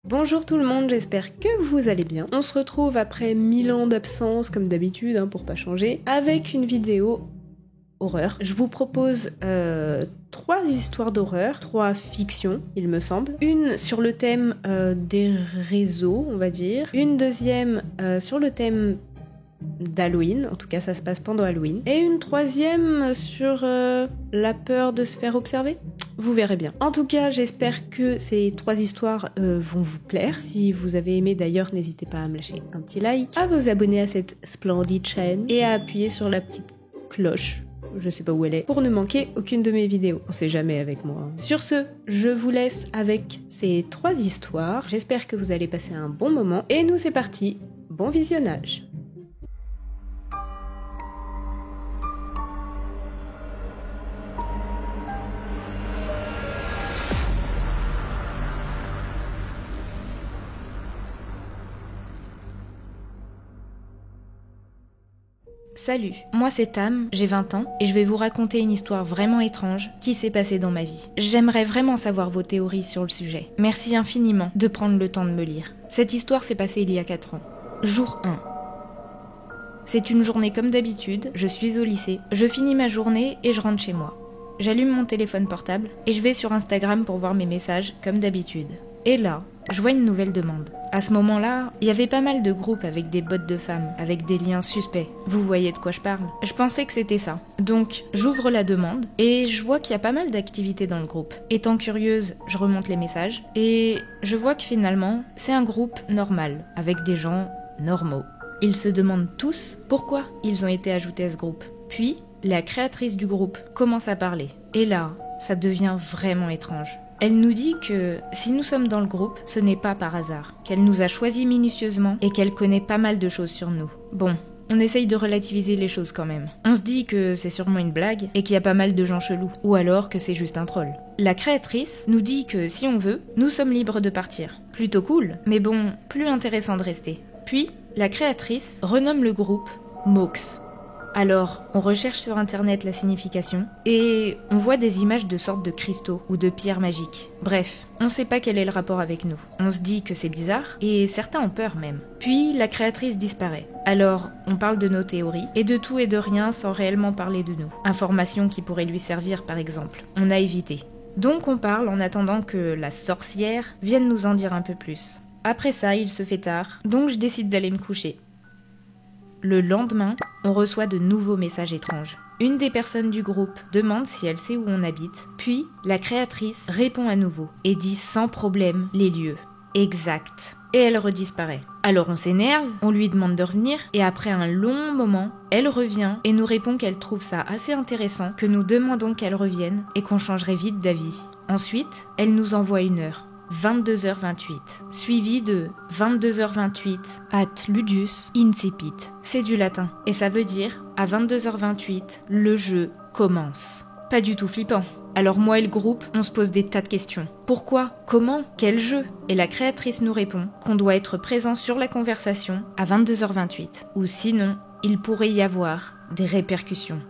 Bonjour tout le monde, j'espère que vous allez bien. On se retrouve après 1000 ans d'absence, comme d'habitude, pour pas changer, avec une vidéo horreur. Je vous propose 3 histoires d'horreur, 3 fictions, il me semble. Une sur le thème des réseaux, on va dire. Une deuxième sur le thème d'Halloween, en tout cas ça se passe pendant Halloween. Et une troisième sur la peur de se faire observer. Vous verrez bien. En tout cas, j'espère que ces 3 histoires vont vous plaire. Si vous avez aimé d'ailleurs, n'hésitez pas à me lâcher un petit like, à vous abonner à cette splendide chaîne et à appuyer sur la petite cloche, je sais pas où elle est, pour ne manquer aucune de mes vidéos. On sait jamais avec moi. Sur ce, je vous laisse avec ces 3 histoires. J'espère que vous allez passer un bon moment. Et nous, c'est parti. Bon visionnage. Salut, moi c'est Tam, j'ai 20 ans et je vais vous raconter une histoire vraiment étrange qui s'est passée dans ma vie. J'aimerais vraiment savoir vos théories sur le sujet. Merci infiniment de prendre le temps de me lire. Cette histoire s'est passée il y a 4 ans. Jour 1. C'est une journée comme d'habitude, je suis au lycée, je finis ma journée et je rentre chez moi. J'allume mon téléphone portable et je vais sur Instagram pour voir mes messages comme d'habitude. Et là, je vois une nouvelle demande. À ce moment-là, il y avait pas mal de groupes avec des bots de femmes, avec des liens suspects. Vous voyez de quoi je parle? Je pensais que c'était ça. Donc, j'ouvre la demande et je vois qu'il y a pas mal d'activités dans le groupe. Étant curieuse, je remonte les messages et je vois que finalement, c'est un groupe normal, avec des gens normaux. Ils se demandent tous pourquoi ils ont été ajoutés à ce groupe. Puis, la créatrice du groupe commence à parler. Et là, ça devient vraiment étrange. Elle nous dit que si nous sommes dans le groupe, ce n'est pas par hasard, qu'elle nous a choisis minutieusement et qu'elle connaît pas mal de choses sur nous. Bon, on essaye de relativiser les choses quand même. On se dit que c'est sûrement une blague et qu'il y a pas mal de gens chelous, ou alors que c'est juste un troll. La créatrice nous dit que si on veut, nous sommes libres de partir. Plutôt cool, mais bon, plus intéressant de rester. Puis, la créatrice renomme le groupe Mox. Alors, on recherche sur internet la signification et on voit des images de sortes de cristaux ou de pierres magiques. Bref, on sait pas quel est le rapport avec nous. On se dit que c'est bizarre et certains ont peur même. Puis la créatrice disparaît. Alors, on parle de nos théories et de tout et de rien sans réellement parler de nous. Informations qui pourraient lui servir par exemple. On a évité. Donc on parle en attendant que la sorcière vienne nous en dire un peu plus. Après ça, il se fait tard, donc je décide d'aller me coucher. Le lendemain, on reçoit de nouveaux messages étranges. Une des personnes du groupe demande si elle sait où on habite, puis la créatrice répond à nouveau et dit sans problème les lieux. Exact. Et elle redisparaît. Alors on s'énerve, on lui demande de revenir, et après un long moment, elle revient et nous répond qu'elle trouve ça assez intéressant, que nous demandons qu'elle revienne et qu'on changerait vite d'avis. Ensuite, elle nous envoie une heure. 22h28, suivi de 22h28 at ludus incipit. C'est du latin, et ça veut dire à 22h28, le jeu commence. Pas du tout flippant. Alors moi et le groupe, on se pose des tas de questions. Pourquoi? Comment? Quel jeu? Et la créatrice nous répond qu'on doit être présent sur la conversation à 22h28, ou sinon, il pourrait y avoir des répercussions.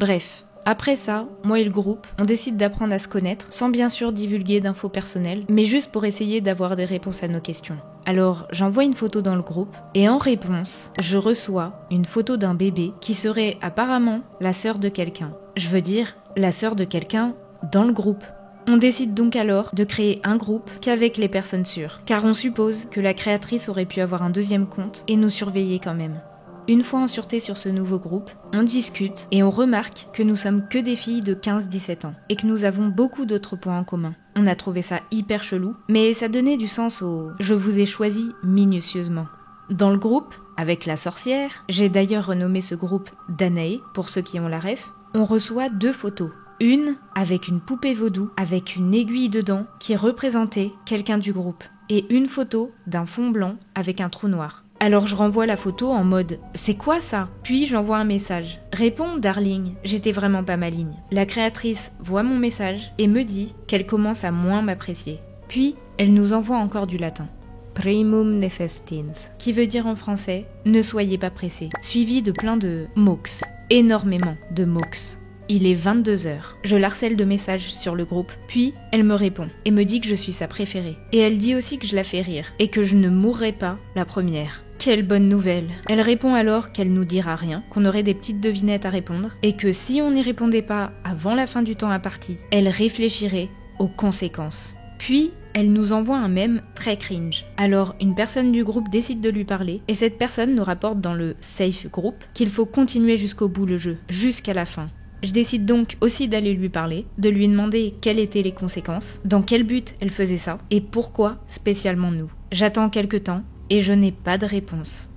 Bref. Après ça, moi et le groupe, on décide d'apprendre à se connaître, sans bien sûr divulguer d'infos personnelles, mais juste pour essayer d'avoir des réponses à nos questions. Alors, j'envoie une photo dans le groupe, et en réponse, je reçois une photo d'un bébé qui serait apparemment la sœur de quelqu'un. Je veux dire, la sœur de quelqu'un dans le groupe. On décide donc alors de créer un groupe qu'avec les personnes sûres, car on suppose que la créatrice aurait pu avoir un deuxième compte et nous surveiller quand même. Une fois en sûreté sur ce nouveau groupe, on discute et on remarque que nous sommes que des filles de 15-17 ans et que nous avons beaucoup d'autres points en commun. On a trouvé ça hyper chelou, mais ça donnait du sens au « je vous ai choisi minutieusement ». Dans le groupe, avec la sorcière, j'ai d'ailleurs renommé ce groupe Danae, pour ceux qui ont la ref, on reçoit 2 photos. Une avec une poupée vaudou avec une aiguille dedans qui représentait quelqu'un du groupe, et une photo d'un fond blanc avec un trou noir. Alors je renvoie la photo en mode « c'est quoi ça ?» Puis j'envoie un message. « Réponds, darling, j'étais vraiment pas maligne. » La créatrice voit mon message et me dit qu'elle commence à moins m'apprécier. Puis elle nous envoie encore du latin. « Primum nefestins » qui veut dire en français « ne soyez pas pressés », suivi de plein de « mox », énormément de « mox ». Il est 22h. Je l'harcèle de messages sur le groupe, puis elle me répond et me dit que je suis sa préférée. Et elle dit aussi que je la fais rire et que je ne mourrai pas la première. Quelle bonne nouvelle! Elle répond alors qu'elle nous dira rien, qu'on aurait des petites devinettes à répondre, et que si on n'y répondait pas avant la fin du temps imparti, elle réfléchirait aux conséquences. Puis, elle nous envoie un mème très cringe. Alors, une personne du groupe décide de lui parler, et cette personne nous rapporte dans le safe group qu'il faut continuer jusqu'au bout le jeu, jusqu'à la fin. Je décide donc aussi d'aller lui parler, de lui demander quelles étaient les conséquences, dans quel but elle faisait ça, et pourquoi spécialement nous. J'attends quelque temps, et je n'ai pas de réponse.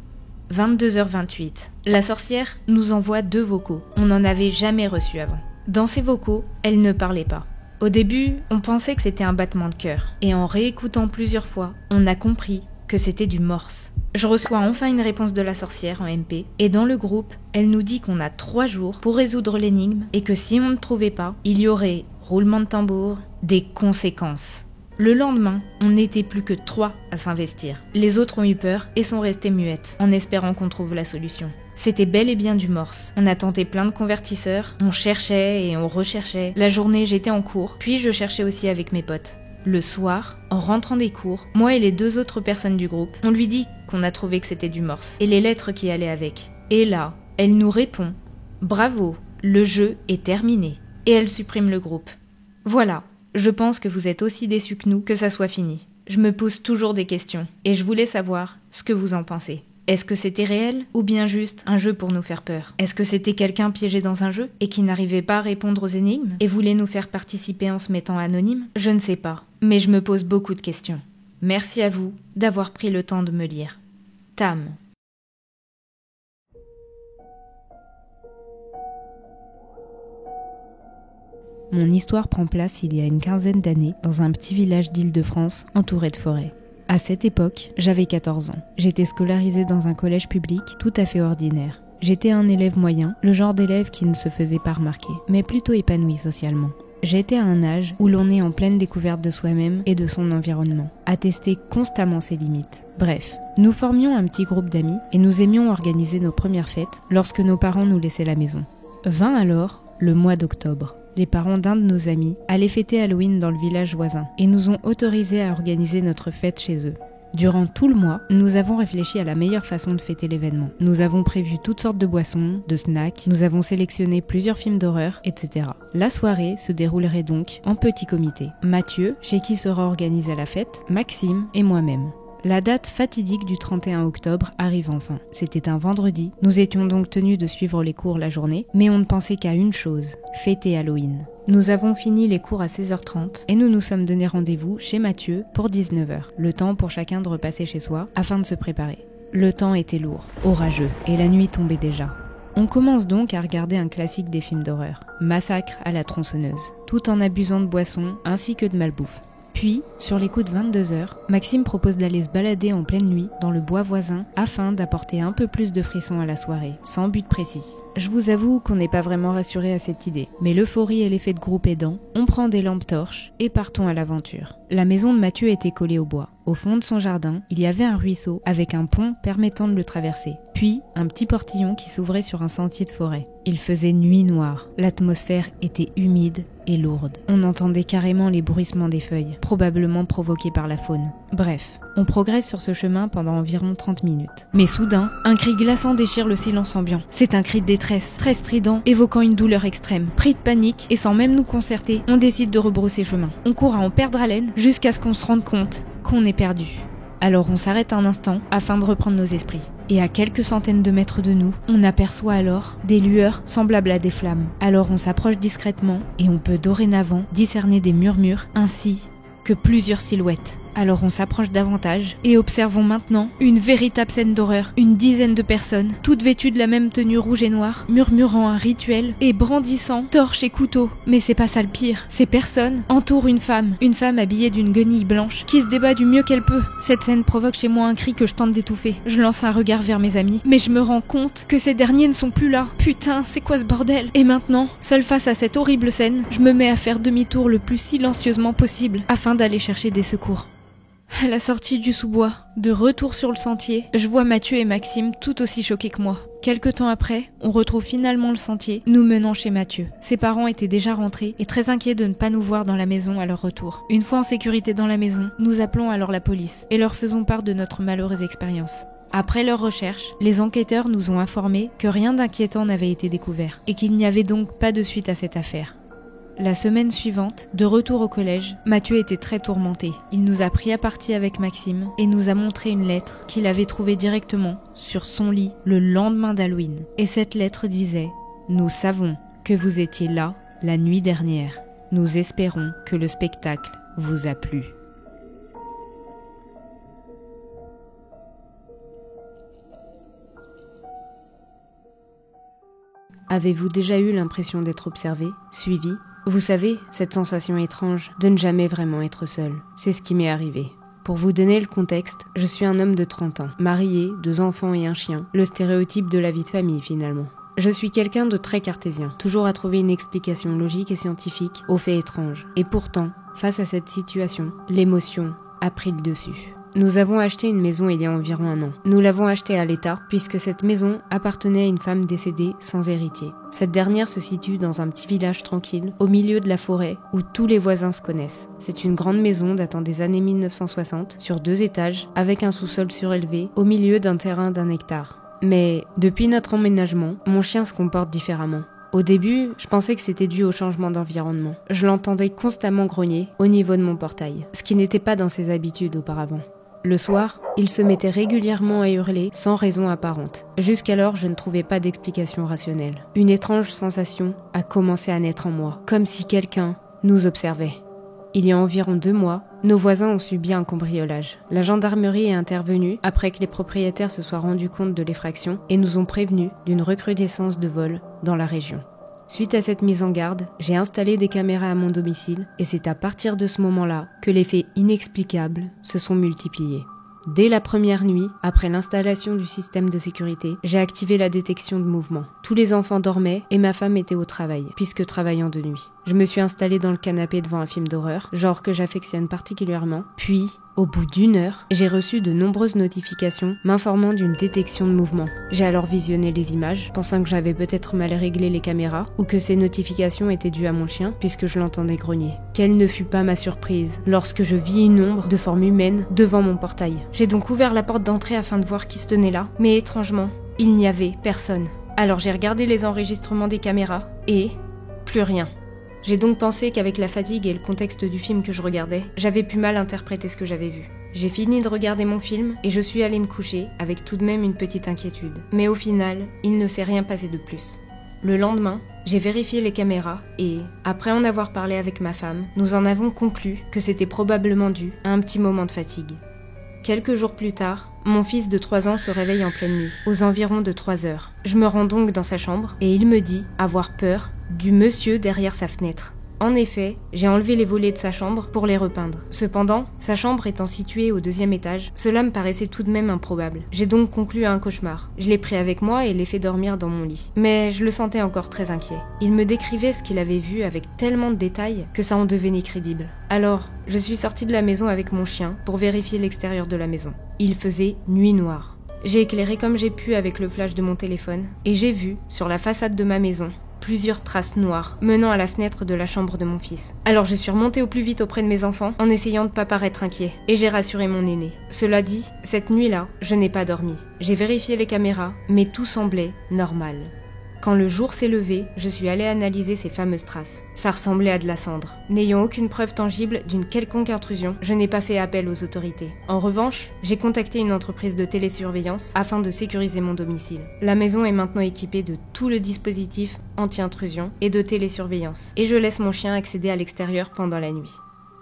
22h28. La sorcière nous envoie 2 vocaux. On n'en avait jamais reçu avant. Dans ces vocaux, elle ne parlait pas. Au début, on pensait que c'était un battement de cœur. Et en réécoutant plusieurs fois, on a compris que c'était du morse. Je reçois enfin une réponse de la sorcière en MP. Et dans le groupe, elle nous dit qu'on a 3 jours pour résoudre l'énigme et que si on ne trouvait pas, il y aurait, roulement de tambour, des conséquences. Le lendemain, on n'était plus que 3 à s'investir. Les autres ont eu peur et sont restés muettes, en espérant qu'on trouve la solution. C'était bel et bien du morse. On a tenté plein de convertisseurs, on cherchait et on recherchait. La journée, j'étais en cours, puis je cherchais aussi avec mes potes. Le soir, en rentrant des cours, moi et les 2 autres personnes du groupe, on lui dit qu'on a trouvé que c'était du morse, et les lettres qui allaient avec. Et là, elle nous répond « Bravo, le jeu est terminé ». Et elle supprime le groupe. Voilà. Je pense que vous êtes aussi déçus que nous que ça soit fini. Je me pose toujours des questions, et je voulais savoir ce que vous en pensez. Est-ce que c'était réel, ou bien juste un jeu pour nous faire peur? Est-ce que c'était quelqu'un piégé dans un jeu, et qui n'arrivait pas à répondre aux énigmes, et voulait nous faire participer en se mettant anonyme? Je ne sais pas, mais je me pose beaucoup de questions. Merci à vous d'avoir pris le temps de me lire. Tam. Mon histoire prend place il y a une quinzaine d'années dans un petit village d'Île-de-France entouré de forêts. À cette époque, j'avais 14 ans. J'étais scolarisée dans un collège public tout à fait ordinaire. J'étais un élève moyen, le genre d'élève qui ne se faisait pas remarquer, mais plutôt épanoui socialement. J'étais à un âge où l'on est en pleine découverte de soi-même et de son environnement, à tester constamment ses limites. Bref, nous formions un petit groupe d'amis et nous aimions organiser nos premières fêtes lorsque nos parents nous laissaient la maison. Vint alors le mois d'octobre. Les parents d'un de nos amis allaient fêter Halloween dans le village voisin et nous ont autorisés à organiser notre fête chez eux. Durant tout le mois, nous avons réfléchi à la meilleure façon de fêter l'événement. Nous avons prévu toutes sortes de boissons, de snacks, nous avons sélectionné plusieurs films d'horreur, etc. La soirée se déroulerait donc en petit comité. Mathieu, chez qui sera organisée la fête, Maxime et moi-même. La date fatidique du 31 octobre arrive enfin. C'était un vendredi. Nous étions donc tenus de suivre les cours la journée, mais on ne pensait qu'à une chose, fêter Halloween. Nous avons fini les cours à 16h30 et nous nous sommes donné rendez-vous chez Mathieu pour 19h. Le temps pour chacun de repasser chez soi afin de se préparer. Le temps était lourd, orageux, et la nuit tombait déjà. On commence donc à regarder un classique des films d'horreur, Massacre à la tronçonneuse, tout en abusant de boissons ainsi que de malbouffe. Puis, sur les coups de 22h, Maxime propose d'aller se balader en pleine nuit dans le bois voisin afin d'apporter un peu plus de frissons à la soirée, sans but précis. Je vous avoue qu'on n'est pas vraiment rassuré à cette idée, mais l'euphorie et l'effet de groupe aidant, on prend des lampes torches et partons à l'aventure. La maison de Mathieu était collée au bois. Au fond de son jardin, il y avait un ruisseau avec un pont permettant de le traverser, puis un petit portillon qui s'ouvrait sur un sentier de forêt. Il faisait nuit noire, l'atmosphère était humide et lourde. On entendait carrément les bruissements des feuilles, probablement provoqués par la faune. Bref, on progresse sur ce chemin pendant environ 30 minutes. Mais soudain, un cri glaçant déchire le silence ambiant. C'est un cri de détresse, très strident, évoquant une douleur extrême. Pris de panique, et sans même nous concerter, on décide de rebrousser chemin. On court à en perdre haleine, jusqu'à ce qu'on se rende compte qu'on est perdu. Alors on s'arrête un instant afin de reprendre nos esprits. Et à quelques centaines de mètres de nous, on aperçoit alors des lueurs semblables à des flammes. Alors on s'approche discrètement et on peut dorénavant discerner des murmures ainsi que plusieurs silhouettes. Alors on s'approche davantage et observons maintenant une véritable scène d'horreur. Une dizaine de personnes, toutes vêtues de la même tenue rouge et noire, murmurant un rituel et brandissant torches et couteaux. Mais c'est pas ça le pire. Ces personnes entourent une femme habillée d'une guenille blanche qui se débat du mieux qu'elle peut. Cette scène provoque chez moi un cri que je tente d'étouffer. Je lance un regard vers mes amis, mais je me rends compte que ces derniers ne sont plus là. Putain, c'est quoi ce bordel? Et maintenant, seule face à cette horrible scène, je me mets à faire demi-tour le plus silencieusement possible afin d'aller chercher des secours. À la sortie du sous-bois, de retour sur le sentier, je vois Mathieu et Maxime tout aussi choqués que moi. Quelque temps après, on retrouve finalement le sentier, nous menant chez Mathieu. Ses parents étaient déjà rentrés et très inquiets de ne pas nous voir dans la maison à leur retour. Une fois en sécurité dans la maison, nous appelons alors la police et leur faisons part de notre malheureuse expérience. Après leurs recherches, les enquêteurs nous ont informé que rien d'inquiétant n'avait été découvert et qu'il n'y avait donc pas de suite à cette affaire. La semaine suivante, de retour au collège, Mathieu était très tourmenté. Il nous a pris à partie avec Maxime et nous a montré une lettre qu'il avait trouvée directement sur son lit le lendemain d'Halloween. Et cette lettre disait « Nous savons que vous étiez là la nuit dernière. Nous espérons que le spectacle vous a plu. » Avez-vous déjà eu l'impression d'être observé, suivi ? Vous savez, cette sensation étrange de ne jamais vraiment être seul. C'est ce qui m'est arrivé. Pour vous donner le contexte, je suis un homme de 30 ans, marié, 2 enfants et un chien, le stéréotype de la vie de famille finalement. Je suis quelqu'un de très cartésien, toujours à trouver une explication logique et scientifique aux faits étranges. Et pourtant, face à cette situation, l'émotion a pris le dessus. Nous avons acheté une maison il y a environ 1 an. Nous l'avons achetée à l'État, puisque cette maison appartenait à une femme décédée sans héritier. Cette dernière se situe dans un petit village tranquille, au milieu de la forêt, où tous les voisins se connaissent. C'est une grande maison datant des années 1960, sur 2 étages, avec un sous-sol surélevé, au milieu d'un terrain d'1 hectare. Mais, depuis notre emménagement, mon chien se comporte différemment. Au début, je pensais que c'était dû au changement d'environnement. Je l'entendais constamment grogner au niveau de mon portail, ce qui n'était pas dans ses habitudes auparavant. Le soir, il se mettait régulièrement à hurler sans raison apparente. Jusqu'alors, je ne trouvais pas d'explication rationnelle. Une étrange sensation a commencé à naître en moi, comme si quelqu'un nous observait. Il y a environ 2 mois, nos voisins ont subi un cambriolage. La gendarmerie est intervenue après que les propriétaires se soient rendus compte de l'effraction et nous ont prévenus d'une recrudescence de vols dans la région. Suite à cette mise en garde, j'ai installé des caméras à mon domicile et c'est à partir de ce moment-là que les faits inexplicables se sont multipliés. Dès la première nuit, après l'installation du système de sécurité, j'ai activé la détection de mouvement. Tous les enfants dormaient et ma femme était au travail, puisque travaillant de nuit. Je me suis installée dans le canapé devant un film d'horreur, genre que j'affectionne particulièrement, puis... Au bout d'1 heure, j'ai reçu de nombreuses notifications m'informant d'une détection de mouvement. J'ai alors visionné les images, pensant que j'avais peut-être mal réglé les caméras ou que ces notifications étaient dues à mon chien puisque je l'entendais grogner. Quelle ne fut pas ma surprise lorsque je vis une ombre de forme humaine devant mon portail. J'ai donc ouvert la porte d'entrée afin de voir qui se tenait là, mais étrangement, il n'y avait personne. Alors j'ai regardé les enregistrements des caméras et... plus rien. J'ai donc pensé qu'avec la fatigue et le contexte du film que je regardais, j'avais pu mal interpréter ce que j'avais vu. J'ai fini de regarder mon film et je suis allée me coucher avec tout de même une petite inquiétude. Mais au final, il ne s'est rien passé de plus. Le lendemain, j'ai vérifié les caméras et, après en avoir parlé avec ma femme, nous en avons conclu que c'était probablement dû à un petit moment de fatigue. Quelques jours plus tard, mon fils de 3 ans se réveille en pleine nuit, aux environs de 3 heures. Je me rends donc dans sa chambre et il me dit avoir peur du monsieur derrière sa fenêtre. En effet, j'ai enlevé les volets de sa chambre pour les repeindre. Cependant, sa chambre étant située au 2e étage, cela me paraissait tout de même improbable. J'ai donc conclu à un cauchemar. Je l'ai pris avec moi et l'ai fait dormir dans mon lit. Mais je le sentais encore très inquiet. Il me décrivait ce qu'il avait vu avec tellement de détails que ça en devenait crédible. Alors, je suis sortie de la maison avec mon chien pour vérifier l'extérieur de la maison. Il faisait nuit noire. J'ai éclairé comme j'ai pu avec le flash de mon téléphone et j'ai vu, sur la façade de ma maison, plusieurs traces noires menant à la fenêtre de la chambre de mon fils. Alors je suis remontée au plus vite auprès de mes enfants en essayant de pas paraître inquiet et j'ai rassuré mon aîné. Cela dit, cette nuit-là, je n'ai pas dormi. J'ai vérifié les caméras, mais tout semblait normal. Quand le jour s'est levé, je suis allée analyser ces fameuses traces. Ça ressemblait à de la cendre. N'ayant aucune preuve tangible d'une quelconque intrusion, je n'ai pas fait appel aux autorités. En revanche, j'ai contacté une entreprise de télésurveillance afin de sécuriser mon domicile. La maison est maintenant équipée de tout le dispositif anti-intrusion et de télésurveillance. Et je laisse mon chien accéder à l'extérieur pendant la nuit.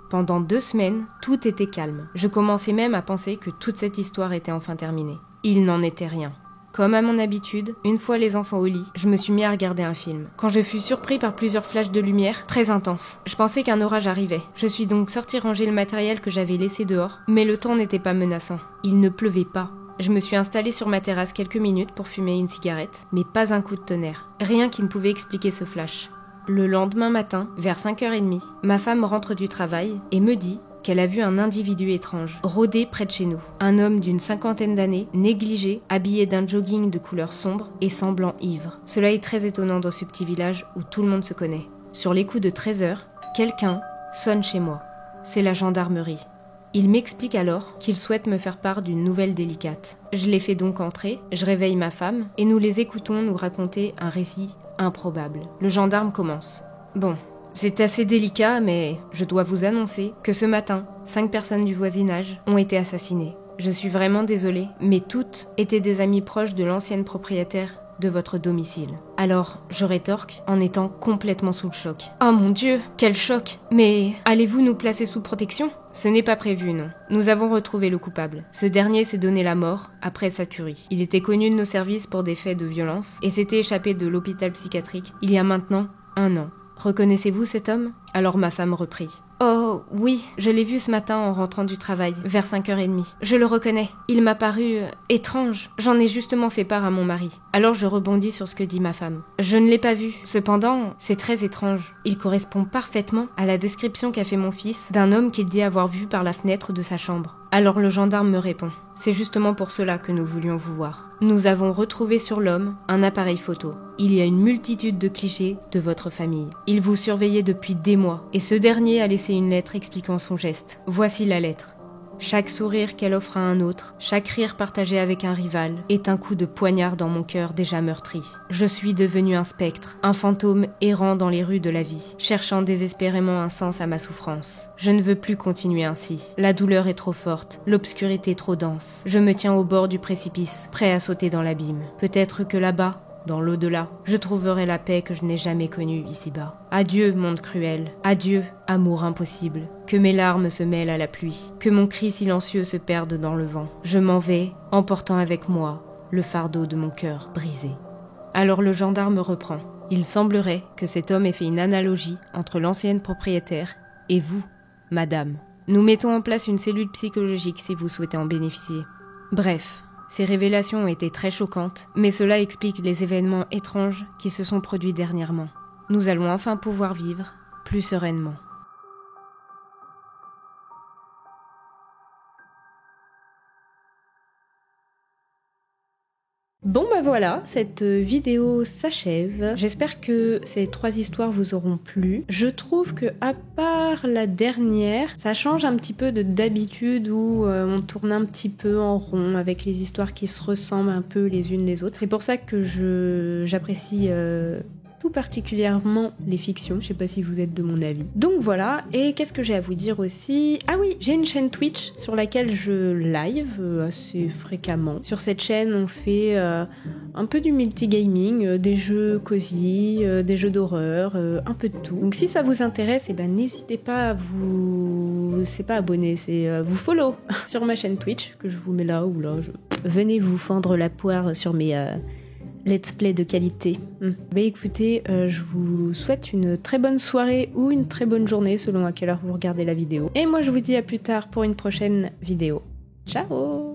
Pendant 2 semaines, tout était calme. Je commençais même à penser que toute cette histoire était enfin terminée. Il n'en était rien. Comme à mon habitude, une fois les enfants au lit, je me suis mis à regarder un film. Quand je fus surpris par plusieurs flashs de lumière très intenses, je pensais qu'un orage arrivait. Je suis donc sortie ranger le matériel que j'avais laissé dehors, mais le temps n'était pas menaçant. Il ne pleuvait pas. Je me suis installée sur ma terrasse quelques minutes pour fumer une cigarette, mais pas un coup de tonnerre. Rien qui ne pouvait expliquer ce flash. Le lendemain matin, vers 5h30, ma femme rentre du travail et me dit qu'elle a vu un individu étrange, rôder près de chez nous. Un homme d'une 50aine d'années, négligé, habillé d'un jogging de couleur sombre et semblant ivre. Cela est très étonnant dans ce petit village où tout le monde se connaît. Sur les coups de 13h, quelqu'un sonne chez moi. C'est la gendarmerie. Il m'explique alors qu'il souhaite me faire part d'une nouvelle délicate. Je les fais donc entrer, je réveille ma femme, et nous les écoutons nous raconter un récit improbable. Le gendarme commence. Bon, c'est assez délicat, mais je dois vous annoncer que ce matin, 5 personnes du voisinage ont été assassinées. Je suis vraiment désolée, mais toutes étaient des amies proches de l'ancienne propriétaire de votre domicile. Alors, je rétorque en étant complètement sous le choc. Oh mon Dieu, quel choc! Mais allez-vous nous placer sous protection? Ce n'est pas prévu, non. Nous avons retrouvé le coupable. Ce dernier s'est donné la mort après sa tuerie. Il était connu de nos services pour des faits de violence et s'était échappé de l'hôpital psychiatrique il y a maintenant 1 an. Reconnaissez-vous cet homme? Alors ma femme reprit. Oh oui, je l'ai vu ce matin en rentrant du travail, vers 5h30. Je le reconnais. Il m'a paru étrange. J'en ai justement fait part à mon mari. Alors je rebondis sur ce que dit ma femme. Je ne l'ai pas vu. Cependant, c'est très étrange. Il correspond parfaitement à la description qu'a fait mon fils d'un homme qu'il dit avoir vu par la fenêtre de sa chambre. Alors le gendarme me répond. C'est justement pour cela que nous voulions vous voir. Nous avons retrouvé sur l'homme un appareil photo. Il y a une multitude de clichés de votre famille. Il vous surveillait depuis des mois et ce dernier a laissé une lettre expliquant son geste. Voici la lettre. Chaque sourire qu'elle offre à un autre, chaque rire partagé avec un rival, est un coup de poignard dans mon cœur déjà meurtri. Je suis devenu un spectre, un fantôme errant dans les rues de la vie, cherchant désespérément un sens à ma souffrance. Je ne veux plus continuer ainsi. La douleur est trop forte, l'obscurité trop dense. Je me tiens au bord du précipice, prêt à sauter dans l'abîme. Peut-être que là-bas, dans l'au-delà, je trouverai la paix que je n'ai jamais connue ici-bas. Adieu, monde cruel. Adieu, amour impossible. Que mes larmes se mêlent à la pluie. Que mon cri silencieux se perde dans le vent. Je m'en vais, emportant avec moi le fardeau de mon cœur brisé. Alors le gendarme reprend. Il semblerait que cet homme ait fait une analogie entre l'ancienne propriétaire et vous, madame. Nous mettons en place une cellule psychologique si vous souhaitez en bénéficier. Bref. Ces révélations ont été très choquantes, mais cela explique les événements étranges qui se sont produits dernièrement. Nous allons enfin pouvoir vivre plus sereinement. Bon bah voilà, cette vidéo s'achève. J'espère que ces 3 histoires vous auront plu. Je trouve que à part la dernière, ça change un petit peu de d'habitude où on tourne un petit peu en rond avec les histoires qui se ressemblent un peu les unes les autres. C'est pour ça que j'apprécie tout particulièrement les fictions, je sais pas si vous êtes de mon avis. Donc voilà, et qu'est-ce que j'ai à vous dire aussi? Ah oui, j'ai une chaîne Twitch sur laquelle je live assez fréquemment. Sur cette chaîne, on fait un peu du multigaming, des jeux cosy, des jeux d'horreur, un peu de tout. Donc si ça vous intéresse, eh ben n'hésitez pas à vous... C'est pas abonner, c'est vous follow sur ma chaîne Twitch, que je vous mets là ou là. Venez vous fendre la poire sur mes... let's play de qualité. Bah écoutez, je vous souhaite une très bonne soirée ou une très bonne journée selon à quelle heure vous regardez la vidéo. Et moi je vous dis à plus tard pour une prochaine vidéo. Ciao!